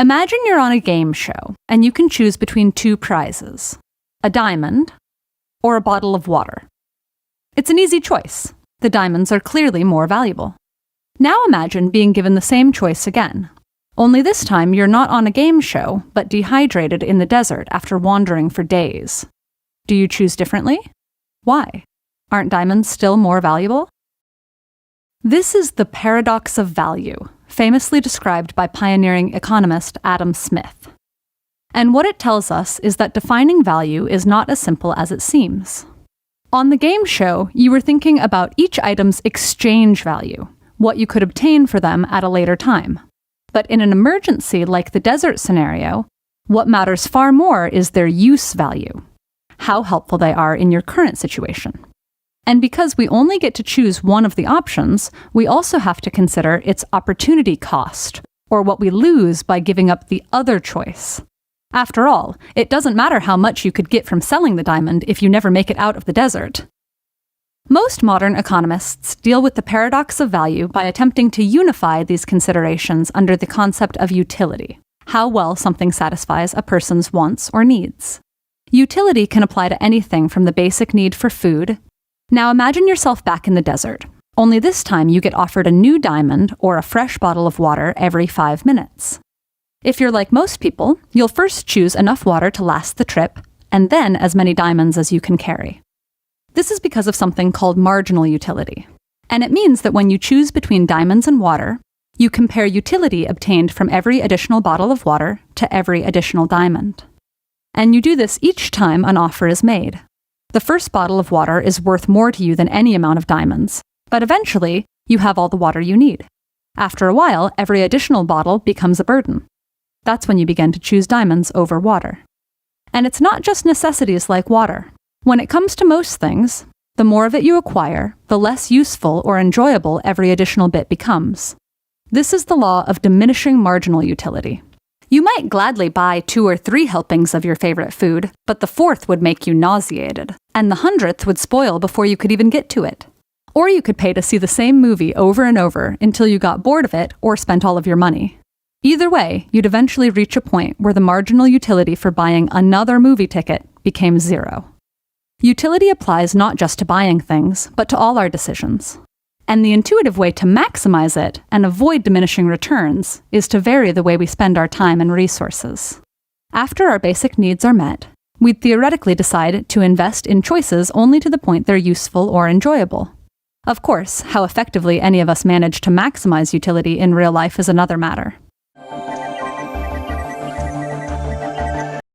Imagine you're on a game show, and you can choose between two prizes, a diamond or a bottle of water. It's an easy choice. The diamonds are clearly more valuable. Now imagine being given the same choice again. Only this time you're not on a game show, but dehydrated in the desert after wandering for days. Do you choose differently? Why? Aren't diamonds still more valuable? This is the paradox of value, famously described by pioneering economist Adam Smith. And what it tells us is that defining value is not as simple as it seems. On the game show, you were thinking about each item's exchange value, what you could obtain for them at a later time. But in an emergency like the desert scenario, what matters far more is their use value, how helpful they are in your current situation. And because we only get to choose one of the options, we also have to consider its opportunity cost, or what we lose by giving up the other choice. After all, it doesn't matter how much you could get from selling the diamond if you never make it out of the desert. Most modern economists deal with the paradox of value by attempting to unify these considerations under the concept of utility, how well something satisfies a person's wants or needs. Utility can apply to anything from the basic need for food. Now imagine yourself back in the desert, only this time you get offered a new diamond or a fresh bottle of water every 5 minutes. If you're like most people, you'll first choose enough water to last the trip, and then as many diamonds as you can carry. This is because of something called marginal utility. And it means that when you choose between diamonds and water, you compare utility obtained from every additional bottle of water to every additional diamond. And you do this each time an offer is made. The first bottle of water is worth more to you than any amount of diamonds, but eventually, you have all the water you need. After a while, every additional bottle becomes a burden. That's when you begin to choose diamonds over water. And it's not just necessities like water. When it comes to most things, the more of it you acquire, the less useful or enjoyable every additional bit becomes. This is the law of diminishing marginal utility. You might gladly buy 2 or 3 helpings of your favorite food, but the 4th would make you nauseated, and the 100th would spoil before you could even get to it. Or you could pay to see the same movie over and over until you got bored of it or spent all of your money. Either way, you'd eventually reach a point where the marginal utility for buying another movie ticket became 0. Utility applies not just to buying things, but to all our decisions. And the intuitive way to maximize it and avoid diminishing returns is to vary the way we spend our time and resources. After our basic needs are met, we'd theoretically decide to invest in choices only to the point they're useful or enjoyable. Of course, how effectively any of us manage to maximize utility in real life is another matter.